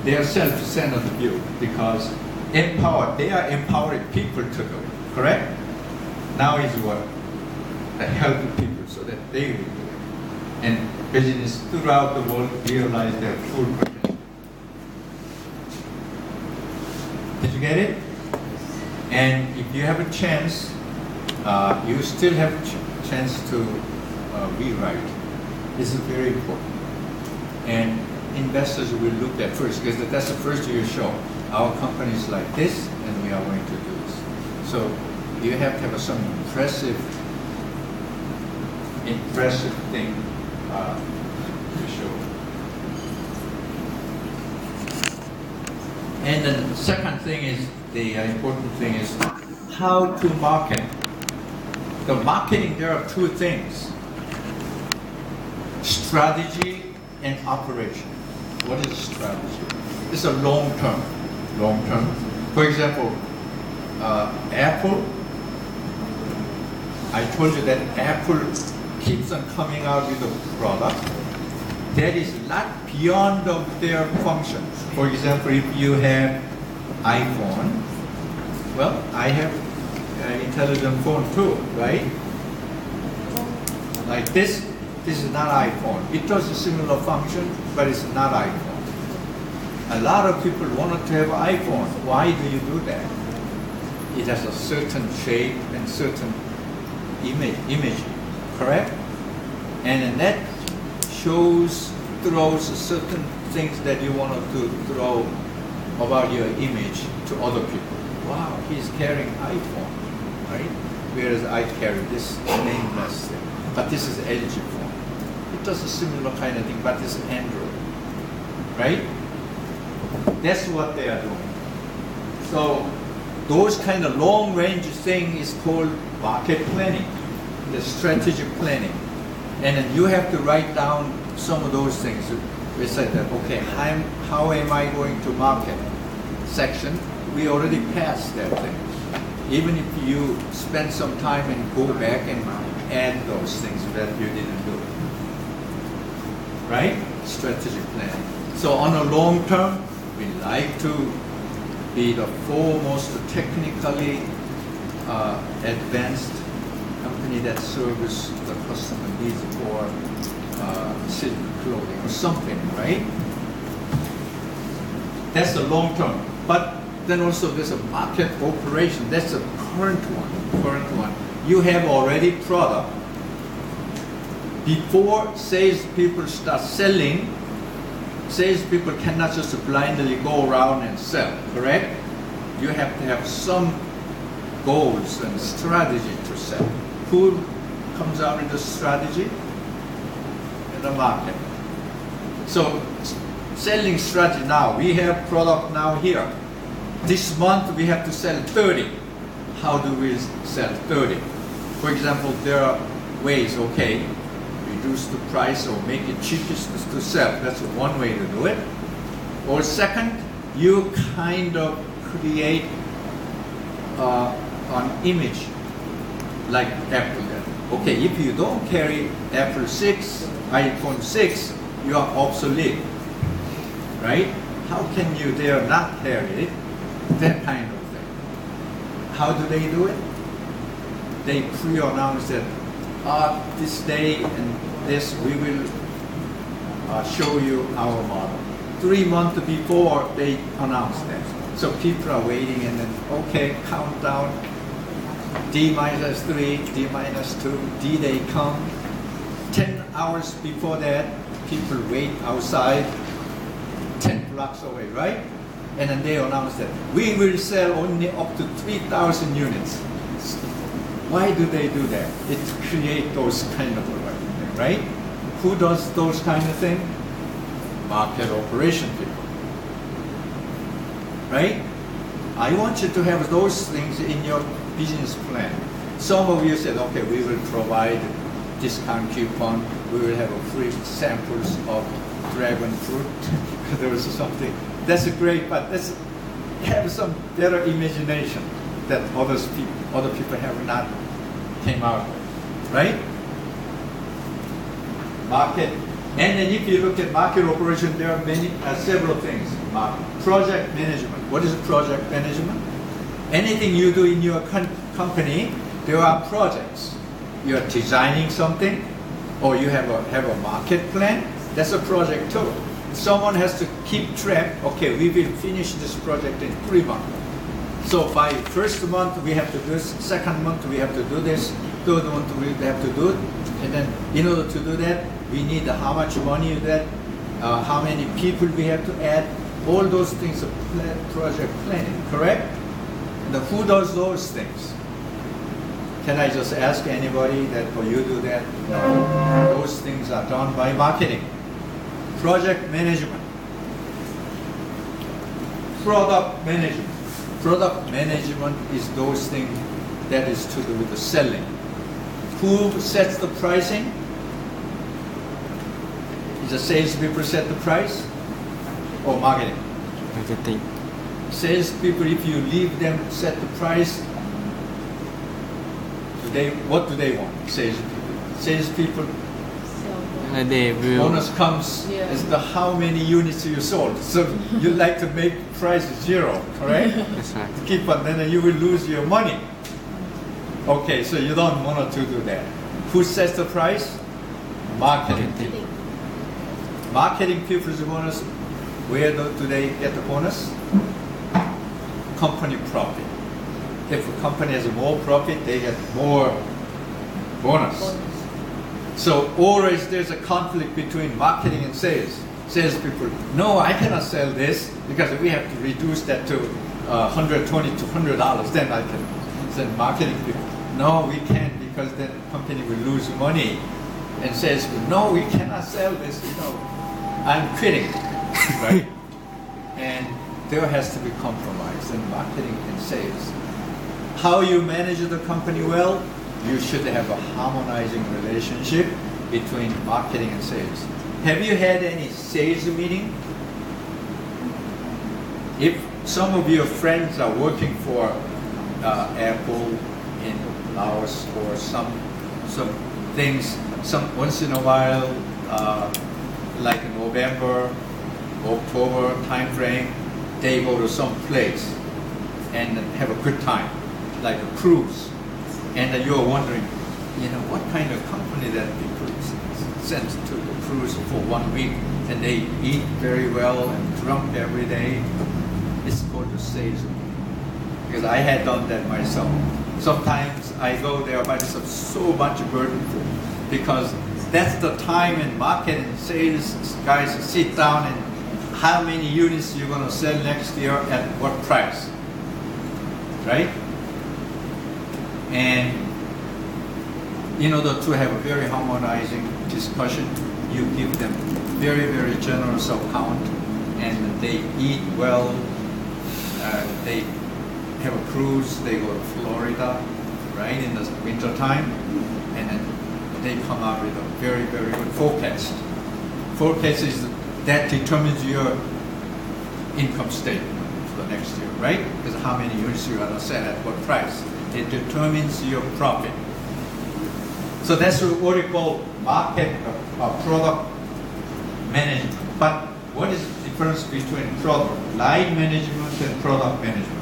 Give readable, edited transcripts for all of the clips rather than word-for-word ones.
They are self-centered view because they are empowering people to do it, correct? Now is what? Helping people so that they will do it. And business throughout the world realize their full potential. Did you get it? And if you have a chance, you still have a chance to rewrite. This is very important. And investors will look at first, because that's the first you show. Our company is like this, and we are going to do this. So you have to have some impressive thing to show. And then the second thing is, the important thing is how to market. The marketing, there are two things: strategy and operation. What is strategy? It's a long term. For example, Apple. I told you that Apple keeps on coming out with a product that is not beyond of their function. For example, if you have iPhone, well, I have an intelligent phone too, right? Like this is not iPhone. It does a similar function, but it's not iPhone. A lot of people wanted to have an iPhone. Why do you do that? It has a certain shape and certain image, correct? And that throws certain things that you want to throw about your image to other people. Wow, he's carrying iPhone, right? Whereas I carry this nameless thing. But this is LG phone. It does a similar kind of thing, but it's Android, right? That's what they are doing. So those kind of long range thing is called market planning, the strategic planning. And then you have to write down some of those things. We said that, okay, how am I going to market section? We already passed that thing. Even if you spend some time and go back and add those things that you didn't do. Right? Strategic planning. So on a long term, we like to be the foremost technically advanced company that serves the customer needs for silk clothing or something, right? That's the long term. But then also there's a market operation. That's the current one. You have already product. Before salespeople start selling, salespeople cannot just blindly go around and sell, correct? You have to have some goals and strategy to sell. Who comes out with the strategy? In the market. So selling strategy now, we have product now here. This month we have to sell 30. How do we sell 30? For example, there are ways, okay, reduce the price or make it cheapest to sell. That's one way to do it. Or second, you kind of create an image like Apple did. Okay, if you don't carry Apple 6, iPhone 6, you are obsolete, right? How can you dare not carry it? That kind of thing. How do they do it? They pre-announce that this day and this we will show you our model. 3 months before they announce that. So people are waiting and then, okay, countdown, D-3, D-2, D-Day come. 10 hours before that, people wait outside 10 blocks away, right? And then they announce that we will sell only up to 3,000 units. Why do they do that? It create those kind of things, right? Who does those kind of things? Market operation people, right? I want you to have those things in your business plan. Some of you said, okay, we will provide discount coupon. We will have a free samples of dragon fruit. There was something. That's great, but let's have some better imagination that other people have not came out with, right? Market And then if you look at market operation, there are several things. Project management. What is project management? Anything you do in your company, there are projects. You are designing something, or you have a market plan. That's a project too. Someone has to keep track. Okay, we will finish this project in 3 months. So by first month we have to do this. Second month we have to do this. Third month we have to do it. And then in order to do that, we need how much money that, how many people we have to add. All those things are project planning, correct? And who does those things? Can I just ask anybody that, or you do that? No. Those things are done by marketing. Project management. Product management. Product management is those things that is to do with the selling. Who sets the pricing? Is the salespeople set the price or marketing? Marketing. Salespeople, if you leave them set the price, what do they want? Salespeople, They will. bonus comes as the how many units you sold. So you like to make price 0, correct? That's right. Keep on, then you will lose your money. Okay, so you don't want to do that. Who sets the price? Marketing people. Marketing people's bonus, where do they get the bonus? Company profit. If a company has more profit, they get more bonus. So always there's a conflict between marketing and sales. Salespeople, no, I cannot sell this because we have to reduce that to $120 to $100. Then I can. Then marketing people, no, we can't because then the company will lose money. And salespeople, no, we cannot sell this. I'm quitting, right? And there has to be compromise in marketing and sales. How you manage the company well? You should have a harmonizing relationship between marketing and sales. Have you had any sales meeting? If some of your friends are working for Apple in Laos or some things, once in a while, like in November, October time frame, they go to some place and have a good time, like a cruise. And you're wondering, what kind of company that people sent to the cruise for 1 week and they eat very well and drunk every day. It's called the sales meeting. Because I had done that myself. Sometimes I go there, but it's so much burden because that's the time in market and sales guys sit down and how many units you're going to sell next year at what price, right? And in order to have a very harmonizing discussion, you give them very, very generous account, and they eat well. They have a cruise. They go to Florida, right, in the winter time, and then they come out with a very, very good forecast. Forecast is that determines your income statement for the next year, right? Because how many units you're going to sell at what price. It determines your profit. So that's what we call market product management. But what is the difference between product line management and product management?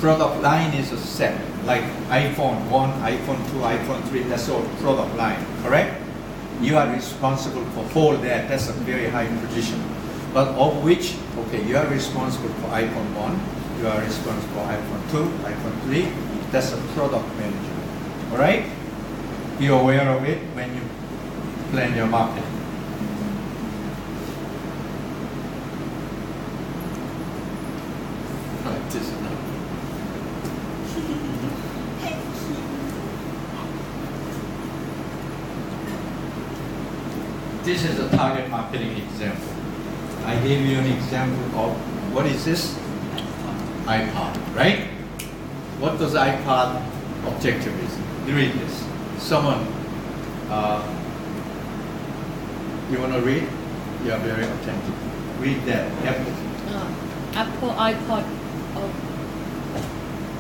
Product line is a set, like iPhone 1, iPhone 2, iPhone 3, that's all product line, correct? You are responsible for all that. That's a very high position. But of which, okay, you are responsible for iPhone 1, you are responsible for iPhone 2, iPhone 3. That's a product management. All right? Be aware of it when you plan your marketing. Right, this is not. This is a target marketing example. I gave you an example of, what is this? iPod, right? What does iPod objective is? Read this. Someone, you want to read? You are very attentive. Read that. Apple iPod. Oh.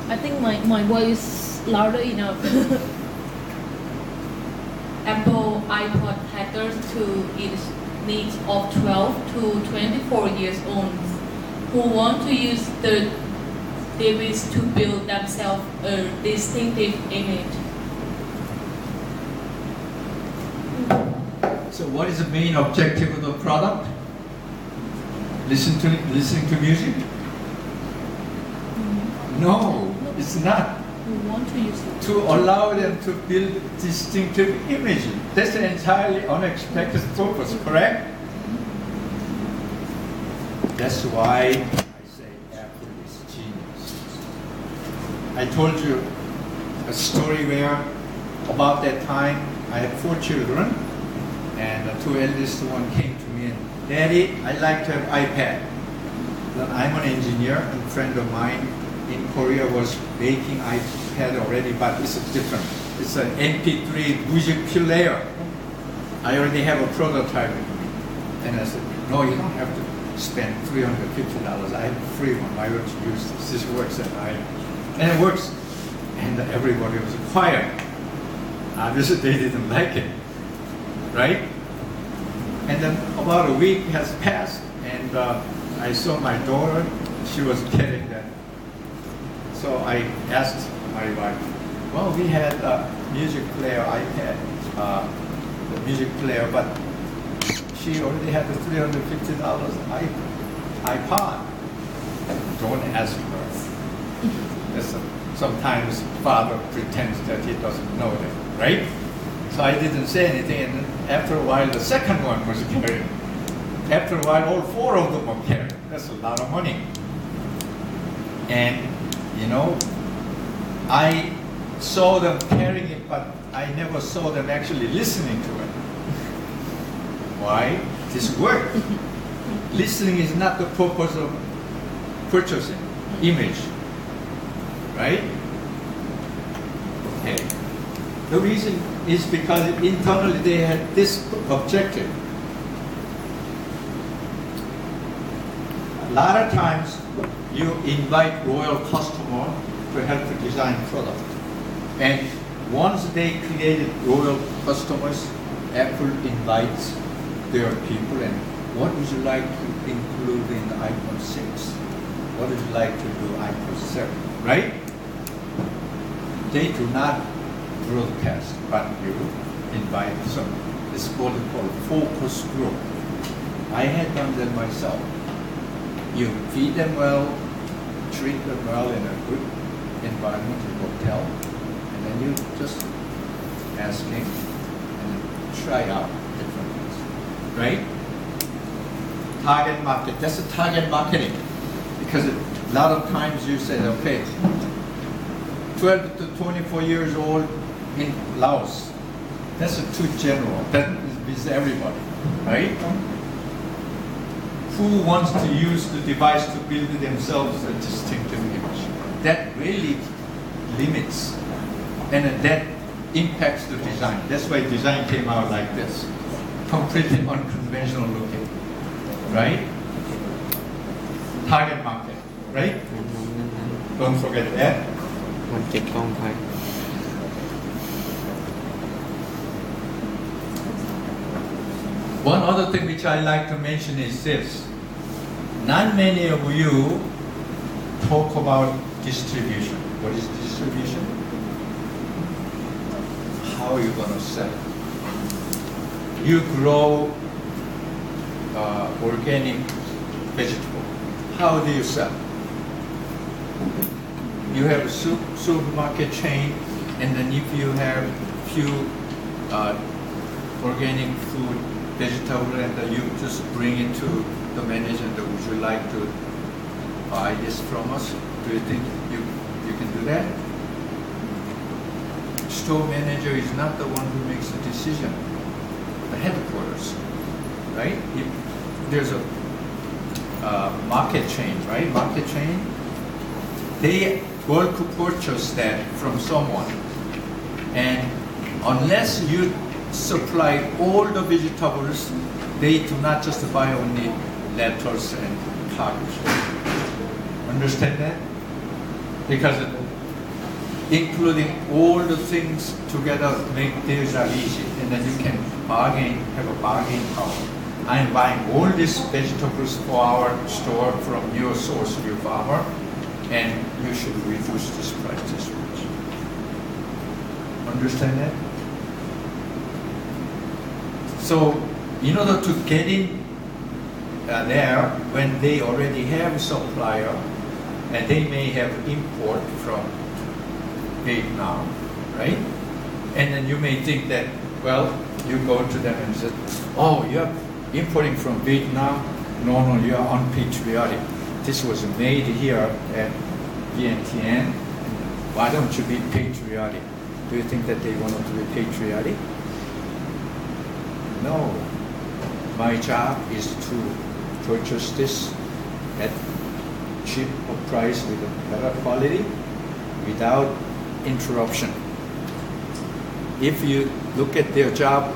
I think my voice louder enough. Apple iPod caters to its needs of 12 to 24 years old who want to use the device to build themselves a distinctive image. So what is the main objective of the product? Listening to music? No, it's not. Who want to use it? To allow them to build distinctive images. That's an entirely unexpected purpose, correct? That's why I say Apple is genius. I told you a story where about that time I had 4 children and the 2 eldest one came to me and, Daddy, I'd like to have iPad. Then I'm an engineer and a friend of mine in Korea was making iPad already, but it's different. It's an MP3 music player. I already have a prototype. And I said, no, you don't have to spend $350. I have a free one. Why don't you use this? This works and it works. And everybody was quiet. Obviously they didn't like it, right? And then about a week has passed and I saw my daughter, she was getting that. So I asked my wife, well, we had a music player, iPad, the music player, but she already had the $350 iPod. Don't ask her. Sometimes father pretends that he doesn't know that, right? So I didn't say anything, and then after a while, the second one was carrying. After a while, all 4 of them were carrying. That's a lot of money. And, you know, I saw them carrying it, but I never saw them actually listening to it. Why? This worked. Listening is not the purpose of purchasing image, right? Okay. The reason is because internally they had this objective. A lot of times you invite loyal customer to help to design product. And once they created loyal customers, Apple invites their people and what would you like to include in the iPhone 6? What would you like to do iPhone 7, right? They do not broadcast, but you invite some, it's what is called focus group. I had done that myself. You feed them well, treat them well in a good environment, in a hotel, and then you just asking and try out different things, right? Target market, that's the target marketing. Because a lot of times you say, okay, 12 to 24 years old in Laos, that's too general, that is everybody, right? Who wants to use the device to build themselves a distinctive image? That really limits and that impacts the design. That's why design came out like this, completely unconventional looking, right? Target market, right? Don't forget that. มันเก็บกล้องไป One other thing which I like to mention is this. Not many of you talk about distribution. What is distribution? How are you going to sell it? You grow organic vegetable. How do you sell? You have a supermarket chain, and then if you have few organic food, vegetable, and you just bring it to the manager, and would you like to buy this from us? Do you think you can do that? Store manager is not the one who makes the decision. The headquarters, right? If there's a market chain, right? Market chain. They bulk purchase that from someone, and unless you supply all the vegetables, they do not just buy only lettuce and cabbage. Understand that? Because including all the things together make their job easy, and then you can bargain, have a bargaining power. I'm buying all these vegetables for our store from your source, your farmer, and you should reduce this price this much. Understand that? So, in order to get in there, when they already have a supplier, and they may have import from Vietnam, right? And then you may think that, well, you go to them and say, oh, you're importing from Vietnam? No, you are unpatriotic. This was made here at Vientiane. Why don't you be patriotic? Do you think that they want to be patriotic? No. My job is to purchase this at cheap price with a better quality without interruption. If you look at their job,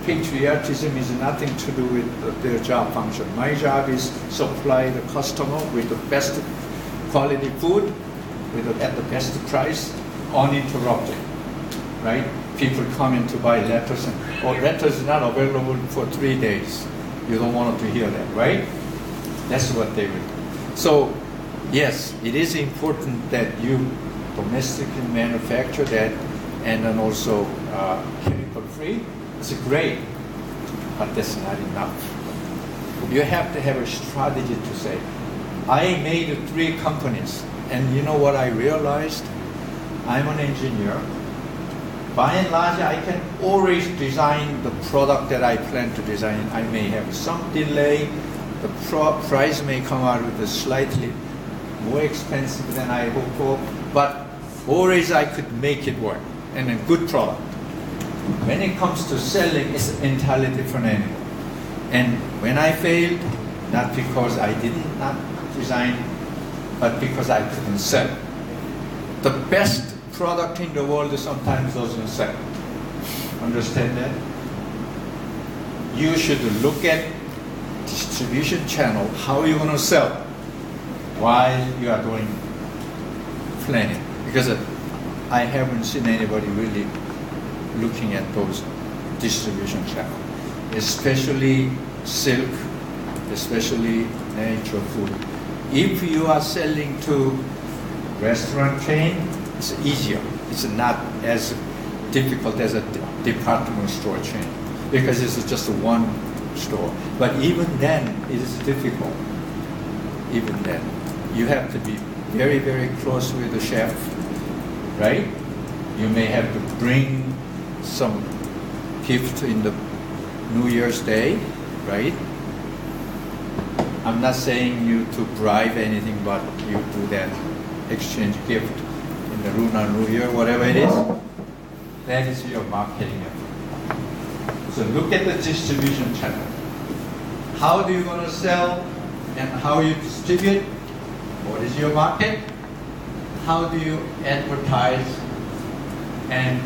patriotism is nothing to do with their job function. My job is supply the customer with the best quality food at the best price, uninterrupted, right? People come in to buy lettuce and, lettuce is not available for 3 days. You don't want to hear that, right? That's what they will do. So, yes, it is important that you domestically manufacture that and then also chemical free. It's great, but that's not enough. You have to have a strategy to say, I made 3 companies, and you know what I realized? I'm an engineer. By and large, I can always design the product that I plan to design. I may have some delay. The price may come out with a slightly more expensive than I hope for, but always I could make it work, and a good product. When it comes to selling, it's an entirely different animal. And when I failed, not because I did not design, but because I couldn't sell. The best product in the world sometimes doesn't sell. Understand that? You should look at distribution channel, how you're going to sell while you are doing planning. Because I haven't seen anybody really looking at those distribution channels, especially silk, especially nature food. If you are selling to restaurant chain, it's easier. It's not as difficult as a department store chain because it's just one store. But even then, it is difficult. Even then, you have to be very, very close with the chef, right? You may have to bring some gift in the New Year's Day, right? I'm not saying you to bribe anything, but you do that exchange gift in the Lunar New Year, whatever it is. That is your marketing effort. So look at the distribution channel. How do you going to sell and how you distribute? What is your market? How do you advertise? And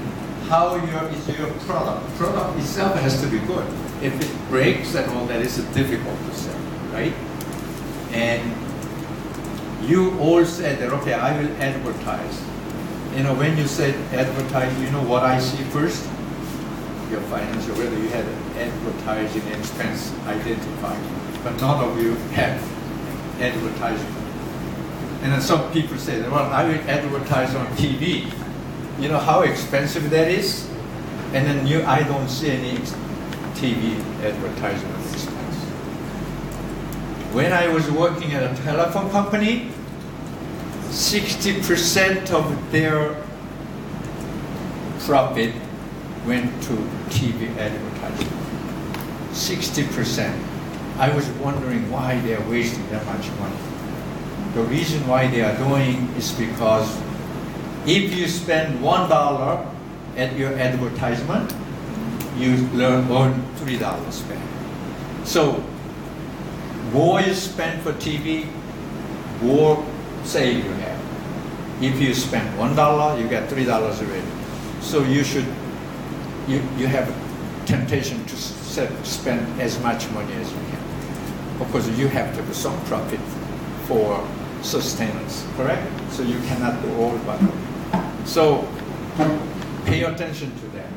how is your product? Product itself has to be good. If it breaks and all that, it's difficult to sell, right? And you all said that, okay, I will advertise. You know, when you said advertise, you know what I see first? Your financial, whether you had advertising expense identified, but none of you have advertising. And then some people say, well, I will advertise on TV. You know how expensive that is? And then I don't see any TV advertisement expense. When I was working at a telephone company, 60% of their profit went to TV advertising. 60%. I was wondering why they are wasting that much money. The reason why they are doing is because if you spend $1 at your advertisement, you earn $3 spent. So, more you spend for TV, more save you have. If you spend $1, you get $3 already. So you have temptation to spend as much money as you can. Of course, you have to have some profit for sustenance, correct? So you cannot do all, but So pay attention to that.